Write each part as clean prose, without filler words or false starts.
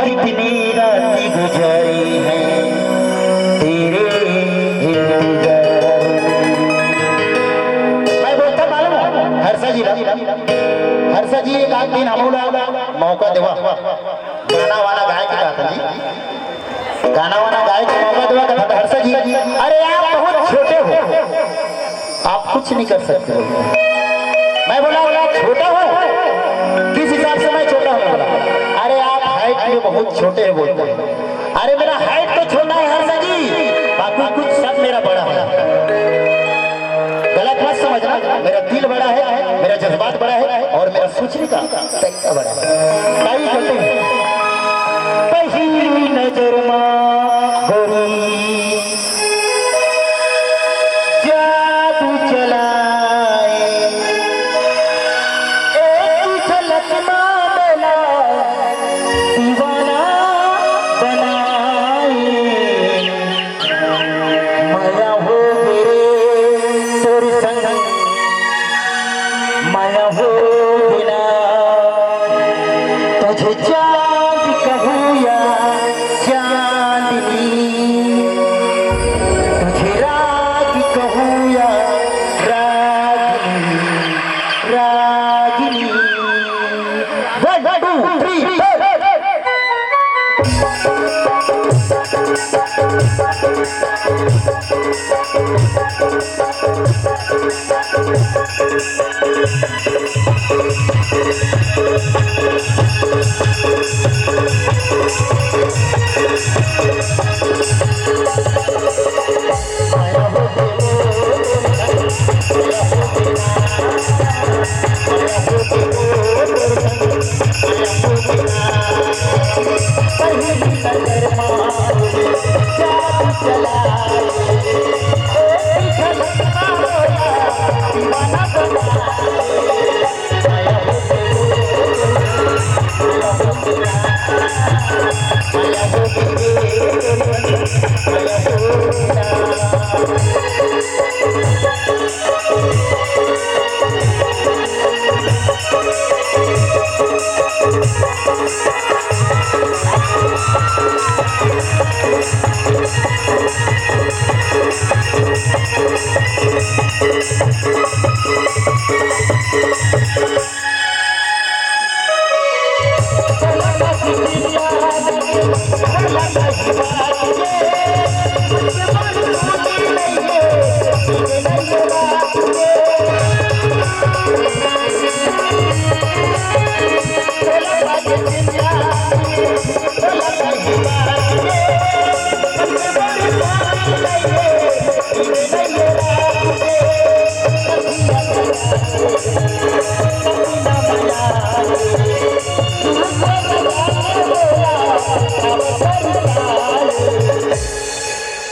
कितनी रातें गुजारी हैं तेरे इंतजार में। मैं बोलता मालूम हर्षा जी एक आध दिन हम मौका देवा गाना वाना गाय के कहता जी, गाना वाना गाय के मौका देवा कहता हर्षा जी। अरे आप बहुत छोटे हो, आप कुछ नहीं कर सकते हो। मैं बोला छोटा हो, किस हिसाब से मैं छोटा हूँ? बोला अरे आप हाइट में बहुत छोटे हैं बोलते हैं। अरे मेरा हाइट तो छोटा है हर्षा जी, बाकी कुछ सब मेरा बड़ा है। गलत मत समझना, मेरा दिल बड़ा है, मेरा जज्बात बड़ा है और मेरा सोचने का तरीका बड़ा है। पहली नजर में गोरी जादू चलाए, एक झलक में बेला दीवाना बनाए। माया हो तेरे संग, माया हो बिना तुझे चांद कहूँ या चांदनी, तुझे राग कहूँ या Ragini, Ragini. 1 2 3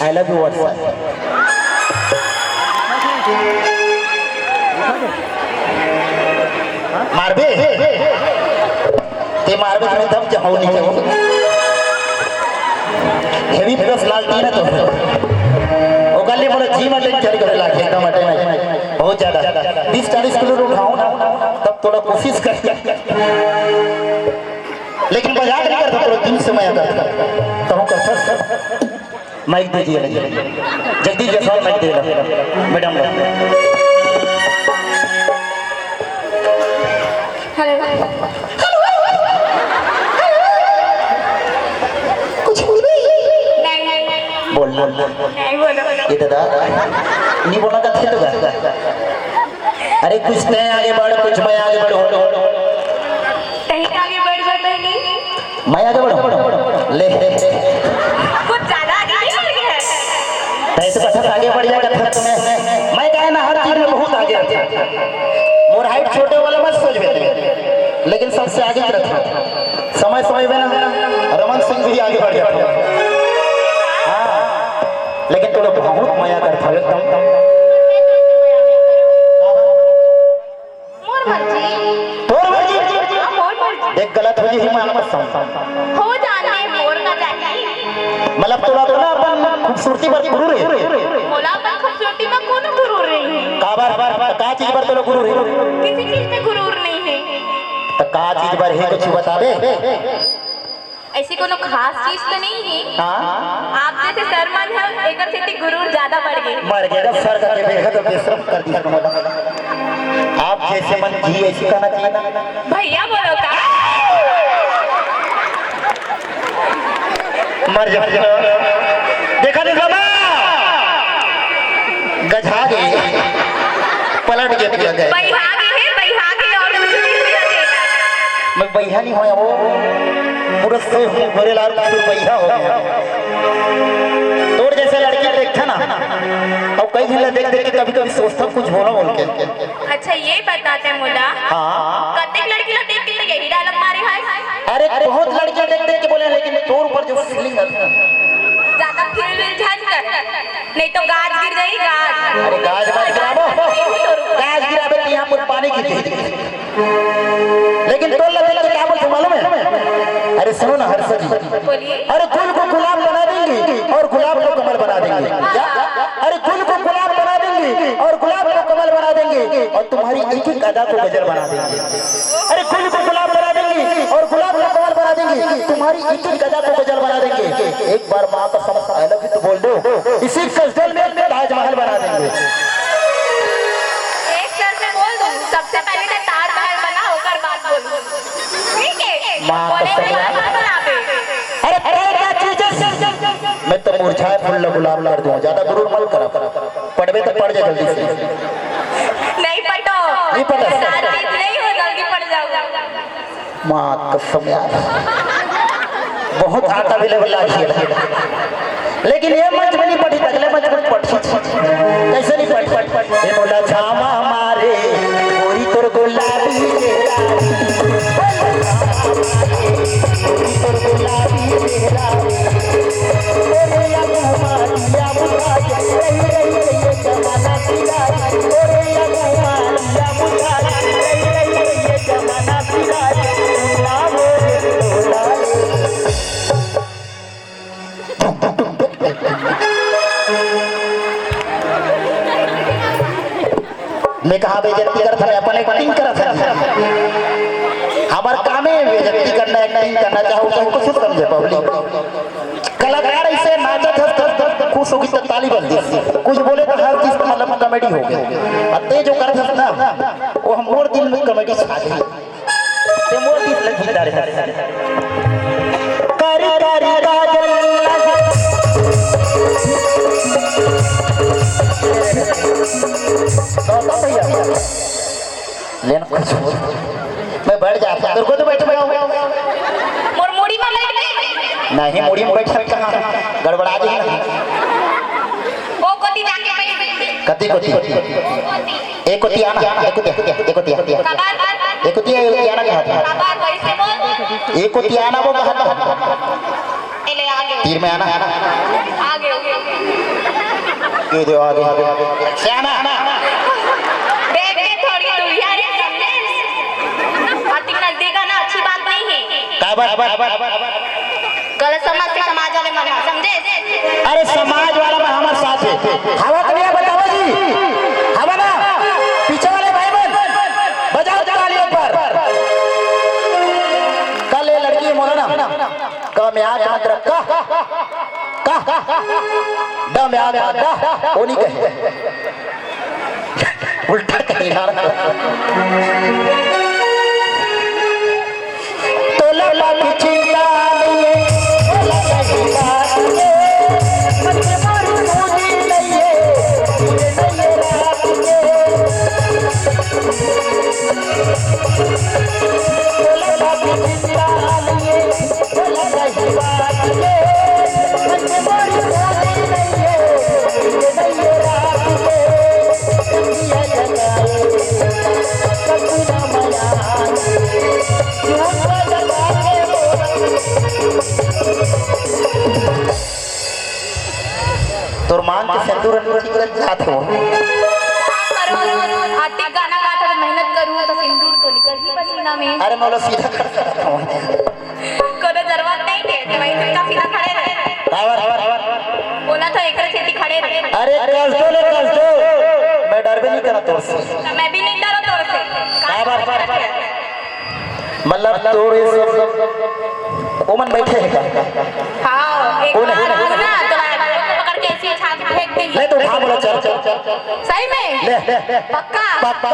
I love you WhatsApp। मारबे ते मारबे तुम्हें दम चाहो नहीं चाहो। हेवी प्लस लाल टी ना तो वो गली मोरे जी में टेक चल कर लागे एकदम अटे नहीं बहुत ज्यादा 20-40 किलो उठाऊं ना तब थोड़ा कोशिश कर, लेकिन मजाक नहीं करता, थोड़ा दिन से मैं आता तो करता। माइक दीजिए जगदीश जयसवाल, माइक दे मैडम। कुछ बोल ये दादा नहीं बोलना कथी तो अरे कुछ नहीं आगे बढ़, कुछ मैं आगे बढ़, आगे बढ़ जाता नहीं, मैं आगे बढ़ ले कुछ ज्यादा आगे बढ़ गया है। ऐसे कथक आगे बढ़ जाएगा कथक में। मैं कहे ना हर चीज में बहुत आगे रहता है। मोर हाइट छोटे वाला मत सोच बेटे, लेकिन सबसे आगे रहता है। समय समय में ना रमन सिंह भी आगे बढ़ जाता है। हाँ लेकिन तो लोग बहुत माया करता है एकदम। एक गलत हो जी मान मत हो जाने मोर का चाहिए, मतलब तोड़ा तो ना अपन खूबसूरती पर गुरु रे बोला अपन खूबसूरती में कौन गुरूर नहीं है। का चीज पर तो गुरु रे, किसी चीज में गुरूर नहीं है। तो का चीज पर है कुछ बता दे। ऐसी कोनो खास चीज तो नहीं है। हाँ आप जैसे सरमन है एकर से गुरूर ज्यादा बढ़ गए। मर गया सर का देखा तो बेशरम कर दिया कमला। आप जैसे मन जी ऐसी कहना चाहिए ना। भैया बोलो का मर जा देखा देखा ना गधा गई पलट के पिया गए। भैया के और कुछ नहीं है। मैं भैया नहीं होया वो पूरा से भरे लाल भैया हो गया। तोड़ जैसे लड़की देखता ना और कई दिन देख देख के कभी कभी सोचता कुछ बोला बोल के। अच्छा ये बताते मुला हाँ कतेक लड़की लोग देख के यही डायलॉग मारे है। अरे बहुत लड़कियां देख देख के बोले लेकिन तोड़ ऊपर जो फीलिंग है ज्यादा फिर झंझ कर नहीं तो गाज गिर जाएगी गाज। अरे गाज मत गिराबो गाज गिराबे तो यहाँ पर पानी गिर लेकिन तोड़ लगे लगे क्या बोलते मालूम है। अरे सुनो ना हर्षा जी बोलिए। अरे फूल को गुलाब बना देंगे और गुलाब को कमल बना देंगे। अरे फूल को गुलाब बना देंगे और गुलाब को कमल बना देंगे और तुम्हारी एक एक अदा को गजल बना देंगे। अरे फूल को गुलाब बना देंगे और गुलाब को कमल बना देंगे तुम्हारी एक एक अदा को गजल बना देंगे। एक बार माँ का समझ आई लव यू तो बोल दो इसी गजल में ताजमहल बना देंगे। एक शर्त से बोल दूं सबसे पहले तो ताजमहल बना होकर बात बोलूं ठीक है। माँ बोले कसम नहीं यार। बना पे। अरे क्या चीज है मैं तो मुरझाए फूल गुलाब कर दूं ज्यादा गुरूर मत करा पढ़वे तो पढ़ जा जल्दी से। नहीं पटो नहीं पटा। नहीं हो जल्दी पड़ जाऊंगा। माँ कसम यार बहुत हाथ अवेलेबल है लेकिन ये मंच में नहीं पढ़ी अगले मंच में पढ़ी कैसे नहीं पढ़ी ये बोला छामा मारे गोरी तोर गुलाबी तोर गुलाबी मैं कहा बेइज्जती करता है अपन एक्टिंग करता है हमार काम है बेइज्जती करना एक्टिंग करना चाहो तो कुछ समझे पब्लिक कलाकार ऐसे नाचत है खुश होगी तो ताली बजती कुछ बोले तो हर चीज मतलब कॉमेडी हो गया अते जो करत है ना वो हम मोर दिन में कॉमेडी छा गई ते मोर दिन लगी दारे कारी कारी काजल लेना कुछ मैं बैठ जाता तेरे को तो बैठ मोर मुड़ी में लग गई नहीं मुड़ी में बैठ कहाँ गड़बड़ा दी ना ओ कोती जाके बैठ कती कोती एक कोती आना एक कोती आना कहा था कबार वैसे बोल एक कोती आना वो कहा था ले आगे तीर में आना आगे ये दो आगे से आना देख के थोड़ी दूर यार पार्टी नजदीक आना अच्छी बात नहीं है। क्या बात गलत समझ से समाज वाले मन समझे। अरे समाज वाला में हमारे साथ है हवा करिए बताओ जी हवा ना पीछे वाले भाई बहन बजाओ तालियों पर कल ये लड़की मोला ना कम याद मत रखा का दम याद रखा वो नहीं कहे उल्टा कहे यार तो लला की चिंता नहीं है लला की बात है मुझे मारू मुझे नहीं है मुझे नहीं रात तो लला की चिंता नहीं है लला की बात है मुझे मारू मुझे नहीं है मुझे नहीं रात दुनिया जगाए सपना मनाए तोर मान के सिंदूर ठीक जात हो आते गाना गाता तो मेहनत करूँ तो सिंदूर तो निकल ही पसीना में। अरे मौला सीधा कर कोनो जरूरत नहीं थे कि भाई सीधा सीधा खड़े रहे बोला था एक खेती खड़े रहे। अरे कर दो मैं डर भी नहीं करा तोर से मैं भी नहीं डरो तोर से मतलब तोड़े ओमन बैठे है क्या? हाँ एक कौन बार है? तू ना तो पकड़ के ऐसे छाती पे फेंक देंगे। नहीं तो हाँ बोला चल चल चल सही में ले ले ले पक्का पक्का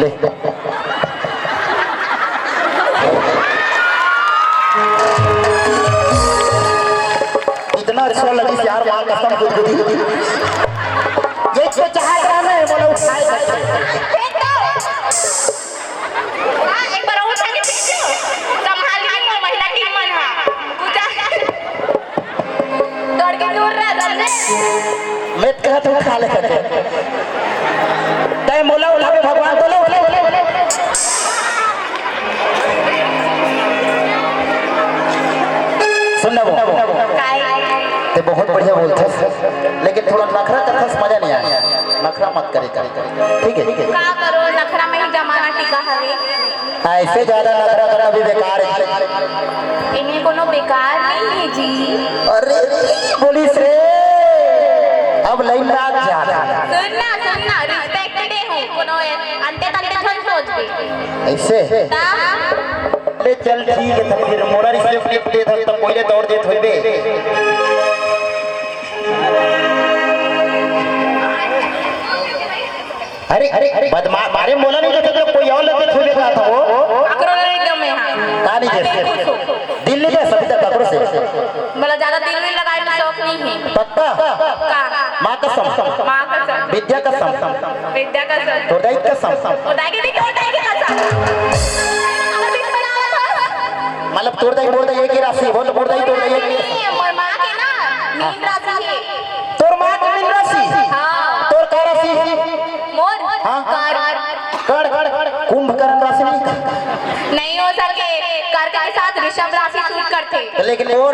ले इतना रिश्वा लगी यार मां कसम गुदगुदी ये जो चाहे काम है बोला उठाए फेंक दो। हाँ एक बार और उठा के फेंक दो। संभालिए वो महिला की मन है पूजा दौड़ के दूर रह समझे। मैं कहा तो खा ले करके तय मोला उला के भगवान बोले बोले बोले बोले सुनना वो ते बहुत बढ़िया बोलते लेकिन थोड़ा नखरा करता मजा नहीं आया नखरा मत करे ठीक है का करो नखरा में ही जमाना टिका हवे। ऐसे ज्यादा नखरा करना भी बेकार है इन्हें कोनो बेकार नहीं है जी। अरे पुलिस रे अब लाइन रात ज्यादा सुनना रिस्पेक्टेड हूं कोनो अंते तंते छोड़ सोच के ऐसे ता ले चल ठीक है तो फिर मोरा रिसीव क्लिप दे था तब पहले दौड़ देत होइबे अरे अरे अरे बदमाश मारे मोला नहीं देते तो कोई और लगे थोड़े का था वो अकरो एकदम में हां कहानी जैसे दिल्ली के सभी तक ककरो से मतलब ज्यादा दिल में लगाए में शौक नहीं है पक्का का मां कसम मां कसम विद्या कसम विद्या कसम तो दाई कसम उदाई के देखो उदाई के कसम अगर दिन बनावा मतलब तोड़ दाई एक ही राशि बोल तोड़ दाई एक मोर मां के ना मीन राशि है तोर मां के मीन राशि हां तोर का राशि मोर हाँ? कर कुंभकर्ण राशि नहीं हो सके कर के साथ ऋषभ राशि सूट करते लेकिन और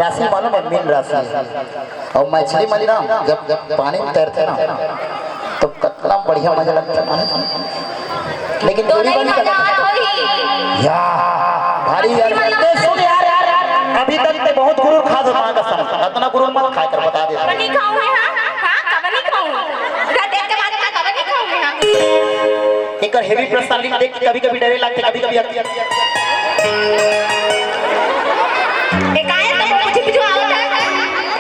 राशि मालूम है मीन राशि और मछली मछली ना जब पानी में तैरते ना तो कितना बढ़िया मजा लगता है पानी में लेकिन तो बड़ी नहीं बड़ी मजा होई यार भारी यार सुन यार अभी तक ते बहुत गुरु खा दो मां कसम इतना गुरु मत खा कर बता दे बनी खाऊं मैं हां कब नहीं खाऊं उधर देख के बाद कब नहीं खाऊं मैं हां एक हेवी पर्सनालिटी देख के कभी-कभी डरे लगते कभी-कभी आती है एक आए तो मुझे पिछू आवत है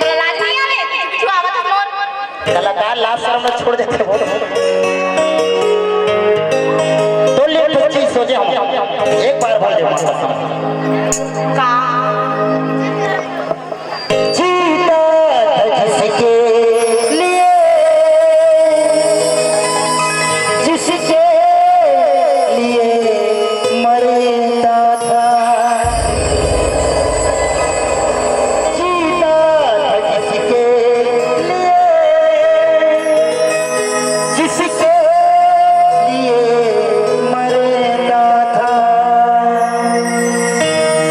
तो लाज नहीं आवे पिछू आवत मोर कलाकार लास्ट शर्म में छोड़ देते बहुत तो ले बच्ची सोचे हम एक बार बोल दे मां कसम का जीता जिसके लिए मरता था जीता जिसके लिए मरता था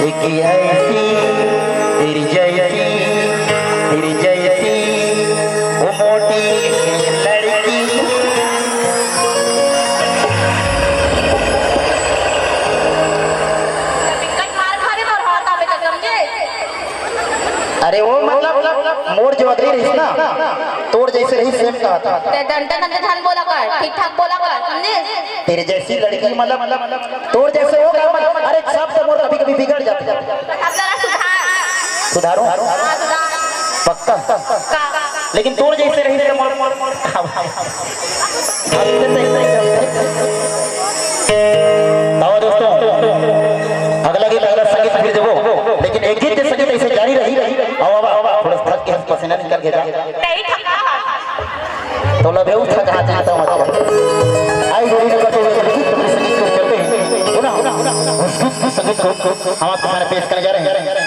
एक ऐसी तेरी जैसी वो मोटी लड़की बिकट मार खाने और हाथ आवे तो समझे अरे वो मतलब मोर जो अगली रही ना तोड़ जैसे रही सेम कहा था ते डंडे डंडे थान बोला कर ठीक ठाक बोला कर समझे तेरे जैसी लड़की मतलब तोड़ जैसे होगा मतलब अरे सब से मोर कभी कभी बिगड़ जाते अब जरा सुधारो सुधार पक्का का लेकिन तोड़ जैसे रही से मोर और दोस्तों अगला गीत अगला संगीत फिर देबो लेकिन एक गीत संगीत ऐसे जारी रही अब थोड़ा थक के पसीना निकल के जा नहीं थका तो लबे उठ कहा जाता मतलब आई गोरी का तो संगीत चलते हैं सुना संगीत को हम आपके सामने पेश करने जा रहे हैं